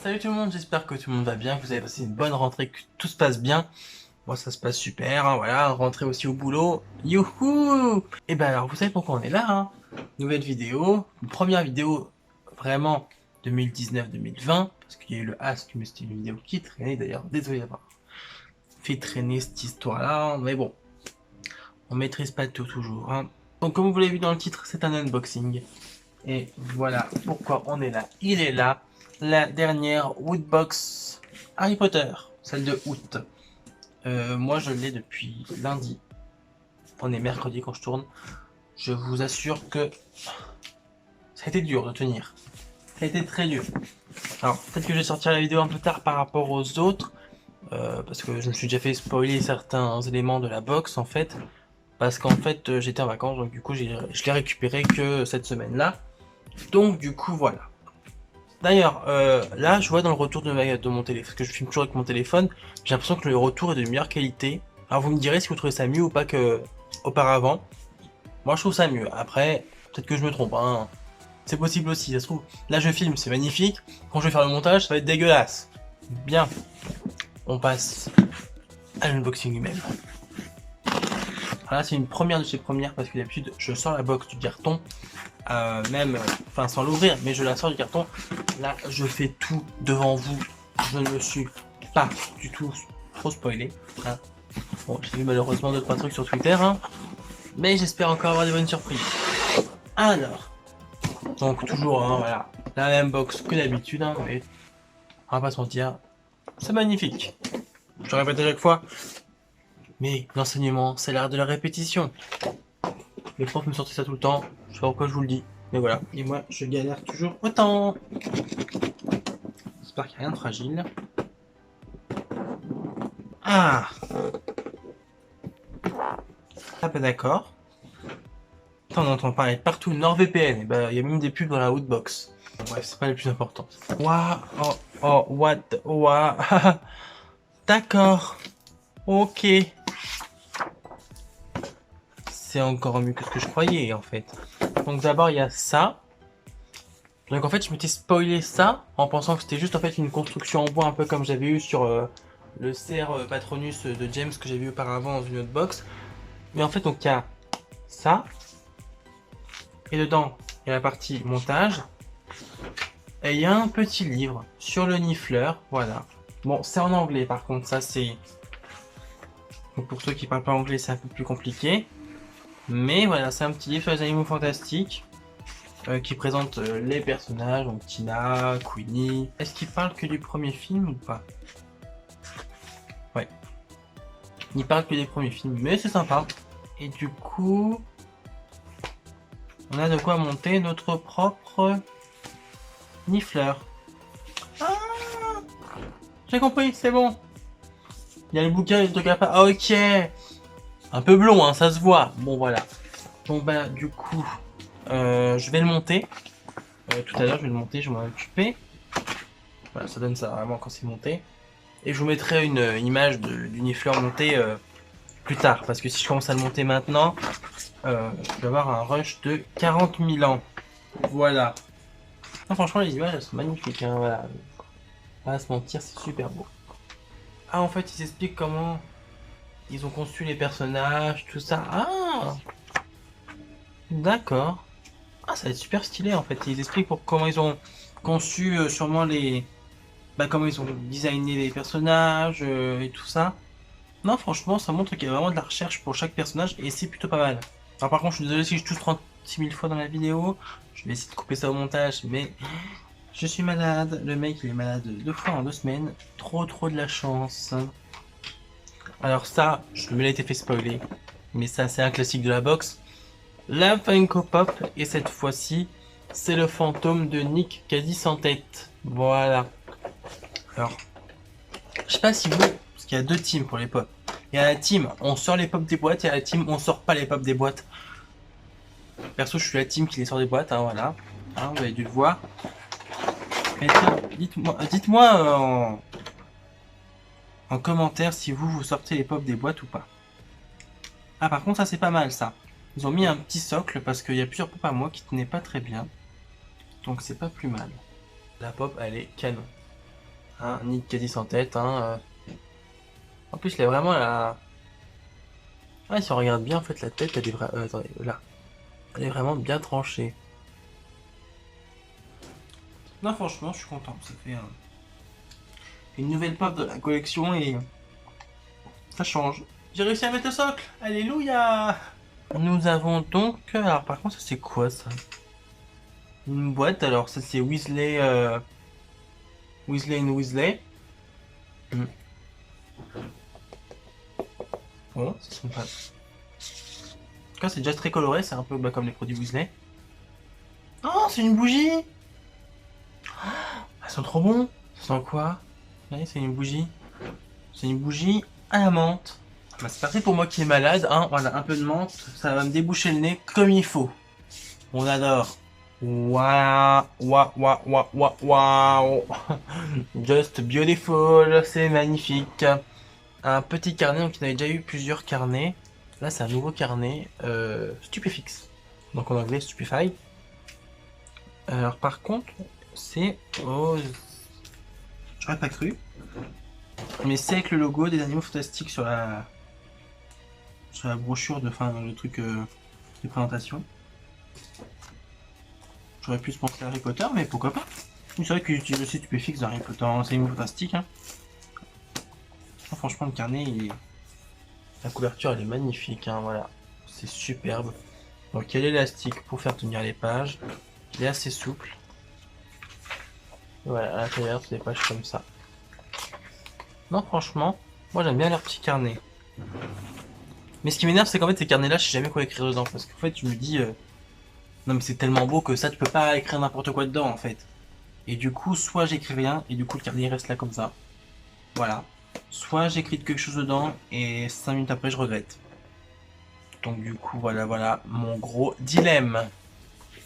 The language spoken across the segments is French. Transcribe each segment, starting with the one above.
Salut tout le monde, j'espère que tout le monde va bien, que vous avez passé une bonne rentrée, que tout se passe bien. Moi ça se passe super, hein, voilà, rentrée aussi au boulot. Youhou! Et ben alors vous savez pourquoi on est là, hein? Nouvelle vidéo, une première vidéo vraiment 2019-2020, parce qu'il y a eu le Ask, mais c'était une vidéo qui traînait d'ailleurs, désolé d'avoir fait traîner cette histoire-là, mais bon, on maîtrise pas tout toujours, hein. Donc comme vous l'avez vu dans le titre, c'est un unboxing. Et voilà pourquoi on est là. Il est là, la dernière Woodbox Harry Potter, celle de août. Moi je l'ai depuis lundi. On est mercredi quand je tourne. Je vous assure que ça a été dur de tenir. Ça a été très dur. Alors peut-être que je vais sortir la vidéo un peu tard par rapport aux autres. Parce que je me suis déjà fait spoiler certains éléments de la box en fait. Parce qu'en fait j'étais en vacances, donc du coup je l'ai récupéré que cette semaine-là. Donc du coup voilà. D'ailleurs, là, je vois dans le retour de mon téléphone, parce que je filme toujours avec mon téléphone, j'ai l'impression que le retour est de meilleure qualité. Alors vous me direz si vous trouvez ça mieux ou pas que auparavant. Moi, je trouve ça mieux. Après, peut-être que je me trompe, hein. C'est possible aussi, ça se trouve. Là, je filme, c'est magnifique. Quand je vais faire le montage, ça va être dégueulasse. Bien. On passe à l'unboxing lui-même. Là, c'est une première de chez premières, parce que d'habitude, je sors la box du carton. Enfin sans l'ouvrir, mais je la sors du carton. Là, je fais tout devant vous. Je ne me suis pas du tout trop spoilé. Hein. Bon, j'ai vu malheureusement 2-3 trucs sur Twitter, hein, mais j'espère encore avoir des bonnes surprises. Alors, donc toujours, hein, voilà, la même box que d'habitude, hein, mais on va pas se mentir, c'est magnifique. Je répète à chaque fois, mais l'enseignement, c'est l'art de la répétition. Les profs me sortaient ça tout le temps, je sais pas pourquoi je vous le dis. Mais voilà, et moi je galère toujours autant. J'espère qu'il n'y a rien de fragile. Ah, ah bah d'accord. On entend parler partout NordVPN, et bah il y a même des pubs dans la Woodbox. Bref, c'est pas le plus important. Waouh, what, waouh. D'accord, ok. C'est encore mieux que ce que je croyais en fait. Donc d'abord il y a ça. Donc en fait je m'étais spoilé ça en pensant que c'était juste en fait une construction en bois un peu comme j'avais eu sur le CR Patronus de James que j'avais eu auparavant dans une autre box. Mais en fait donc il y a ça. Et dedans il y a la partie montage. Et il y a un petit livre sur le nifleur. Voilà. Bon c'est en anglais par contre ça c'est... Donc pour ceux qui parlent pas anglais c'est un peu plus compliqué. Mais voilà c'est un petit livre sur les animaux fantastiques. Qui présente les personnages, donc Tina, Queenie. Est-ce qu'il parle que du premier film ou pas? Ouais. Il parle que des premiers films, mais c'est sympa. Et du coup, on a de quoi monter notre propre nifleur. Ah, j'ai compris, c'est bon. Il y a le bouquin de Kappa. Ah, ok. Un peu blond, hein, ça se voit. Bon, voilà. Bon, bah, du coup, je vais le monter. Tout à l'heure, je vais le monter, je vais m'en occuper. Voilà, ça donne ça vraiment quand c'est monté. Et je vous mettrai une image du nifleur monté plus tard. Parce que si je commence à le monter maintenant, je vais avoir un rush de 40 000 ans. Voilà. Non, franchement, les images, elles sont magnifiques. Hein, voilà. On va pas se mentir, c'est super beau. Ah, en fait, ils expliquent comment ils ont conçu les personnages, tout ça. Ah, d'accord. Ah, ça va être super stylé, en fait. Ils expliquent comment ils ont conçu sûrement les... Bah, comment ils ont designé les personnages et tout ça. Non, franchement, ça montre qu'il y a vraiment de la recherche pour chaque personnage et c'est plutôt pas mal. Alors, par contre, je suis désolé si je touche 36 000 fois dans la vidéo. Je vais essayer de couper ça au montage, mais je suis malade. Le mec, il est malade 2 fois en 2 semaines. Trop de la chance. Alors, ça, je me l'ai été fait spoiler, mais ça, c'est un classique de la boxe. La Funko Pop, et cette fois-ci, c'est le fantôme de Nick quasi sans tête. Voilà. Alors, je sais pas si vous, parce qu'il y a 2 teams pour les pop. Il y a la team on sort les pop des boîtes, et il y a la team on sort pas les pop des boîtes. Perso, je suis la team qui les sort des boîtes, hein, voilà. Hein, vous avez dû le voir. Mais dites-moi en commentaire si vous sortez les pop des boîtes ou pas. Ah, par contre, ça c'est pas mal ça. Ils ont mis un petit socle parce qu'il y a plusieurs pop à moi qui tenaient pas très bien. Donc c'est pas plus mal. La pop, elle est canon. Hein, Nick quasi sans tête. Hein, En plus, il a vraiment la... Ah, si on regarde bien, en fait, la tête, elle est attendez, là. Elle est vraiment bien tranchée. Non, franchement, je suis content. Ça fait une nouvelle part de la collection et ça change. J'ai réussi à mettre le socle. Alléluia. Nous avons donc... Alors, par contre, ça, c'est quoi, ça? Une boîte. Alors, ça, c'est Weasley... Weasley and Weasley. Hmm. Bon, ça sont pas... En tout cas, c'est déjà très coloré. C'est un peu comme les produits Weasley. Oh, c'est une bougie. Elles sont trop bons. Ça sent quoi? Oui, c'est une bougie. C'est une bougie à la menthe. Bah, c'est parfait pour moi qui est malade. Hein. Voilà, un peu de menthe. Ça va me déboucher le nez comme il faut. On adore. Waouh, waouh, waouh, waouh, waouh, waouh. Just beautiful. C'est magnifique. Un petit carnet. Donc, il avait déjà eu plusieurs carnets. Là, c'est un nouveau carnet. Stupéfix. Donc, en anglais, Stupefy. Alors, par contre, c'est... Oh, j'aurais pas cru. Mais c'est avec le logo des animaux fantastiques sur la brochure de fin, le truc de présentation. J'aurais pu se penser à Harry Potter, mais pourquoi pas. C'est vrai que j'utilise aussi Stupéfix dans Harry Potter, c'est animaux fantastiques. Hein. Franchement, le carnet, la couverture, elle est magnifique. Hein, voilà, c'est superbe. Donc, il y a l'élastique pour faire tenir les pages. Il est assez souple. Voilà, à l'intérieur, c'est des pages comme ça. Non, franchement, moi j'aime bien leur petit carnet. Mais ce qui m'énerve, c'est qu'en fait, ces carnets-là, je sais jamais quoi écrire dedans. Parce qu'en fait, je me dis, non, mais c'est tellement beau que ça, tu peux pas écrire n'importe quoi dedans, en fait. Et du coup, soit j'écris rien, et du coup, le carnet reste là comme ça. Voilà. Soit j'écris quelque chose dedans, et 5 minutes après, je regrette. Donc, du coup, voilà, voilà, mon gros dilemme.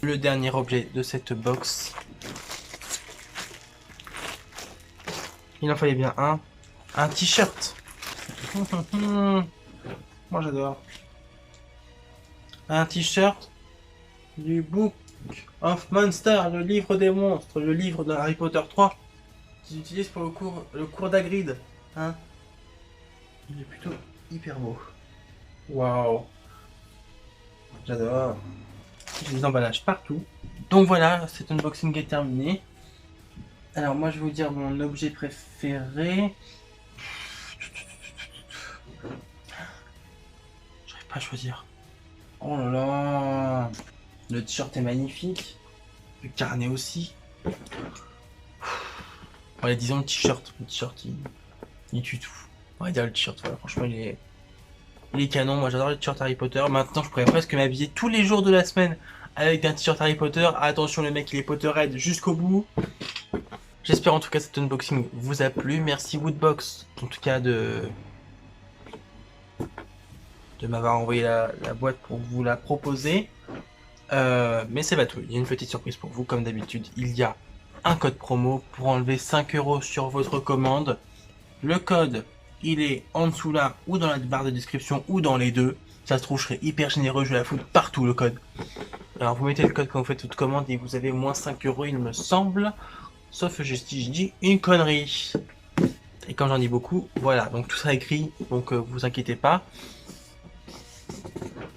Le dernier objet de cette box. Il en fallait bien un. Un t-shirt. Moi, j'adore. Un t-shirt du Book of Monsters, le livre des monstres, le livre de Harry Potter 3, qu'ils utilisent pour le cours d'Hagrid. Hein, il est plutôt hyper beau. Waouh, j'adore. J'ai des emballages partout. Donc voilà, cet unboxing est terminé. Alors moi je vais vous dire mon objet préféré. J'arrive pas à choisir. Oh là là. Le t-shirt est magnifique. Le carnet aussi. Allez, disons le t-shirt. Le t-shirt, il tue tout. On va dire le t-shirt, voilà. Franchement, il est canon. Moi, j'adore les t-shirts Harry Potter. Maintenant, je pourrais presque m'habiller tous les jours de la semaine avec un t-shirt Harry Potter. Attention, le mec, il est Potterhead jusqu'au bout. J'espère en tout cas que cet unboxing vous a plu. Merci Woodbox, en tout cas, de m'avoir envoyé la boîte pour vous la proposer. Mais c'est pas tout. Il y a une petite surprise pour vous, comme d'habitude. Il y a un code promo pour enlever 5 € sur votre commande. Le code, il est en dessous là, ou dans la barre de description, ou dans les deux. Ça se trouve, je serai hyper généreux, je vais la foutre partout le code. Alors vous mettez le code quand vous faites toute commande et vous avez moins 5 €, il me semble. Sauf si je dis une connerie. Et quand j'en dis beaucoup, voilà. Donc tout ça écrit, donc vous inquiétez pas.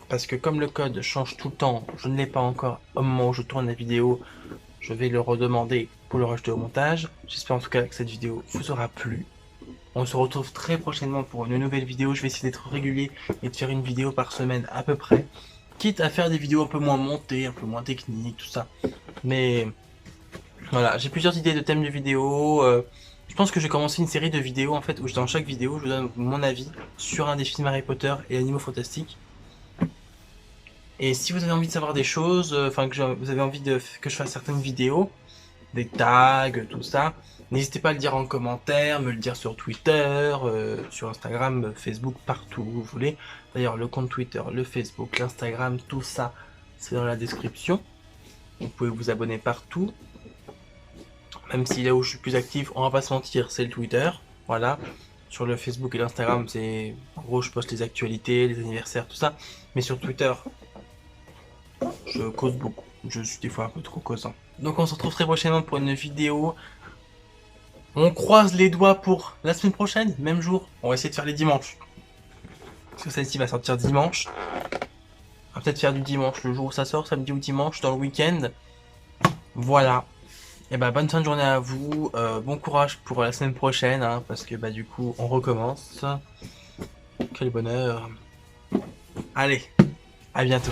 Parce que comme le code change tout le temps, je ne l'ai pas encore au moment où je tourne la vidéo. Je vais le redemander pour le rajouter au montage. J'espère en tout cas que cette vidéo vous aura plu. On se retrouve très prochainement pour une nouvelle vidéo. Je vais essayer d'être régulier et de faire une vidéo par semaine à peu près. Quitte à faire des vidéos un peu moins montées, un peu moins techniques, tout ça. Mais voilà, j'ai plusieurs idées de thèmes de vidéos. Je pense que je vais commencer une série de vidéos en fait où dans chaque vidéo je vous donne mon avis sur un des films Harry Potter et Animaux Fantastiques. Et si vous avez envie de savoir des choses, enfin vous avez envie que je fasse certaines vidéos, des tags, tout ça, n'hésitez pas à le dire en commentaire, me le dire sur Twitter, sur Instagram, Facebook, partout où vous voulez. D'ailleurs, le compte Twitter, le Facebook, l'Instagram, tout ça, c'est dans la description. Vous pouvez vous abonner partout. Même si là où je suis plus actif, on va pas se mentir, c'est le Twitter. Voilà. Sur le Facebook et l'Instagram, c'est... En gros, je poste les actualités, les anniversaires, tout ça. Mais sur Twitter, je cause beaucoup. Je suis des fois un peu trop causant. Donc on se retrouve très prochainement pour une vidéo On croise les doigts pour la semaine prochaine, même jour. On va essayer de faire les dimanches. Parce que celle-ci va sortir dimanche. On va peut-être faire du dimanche, le jour où ça sort, samedi ou dimanche, dans le week-end. Voilà. Et bah bonne fin de journée à vous. Bon courage pour la semaine prochaine, hein, parce que bah du coup on recommence. Quel bonheur. Allez, à bientôt.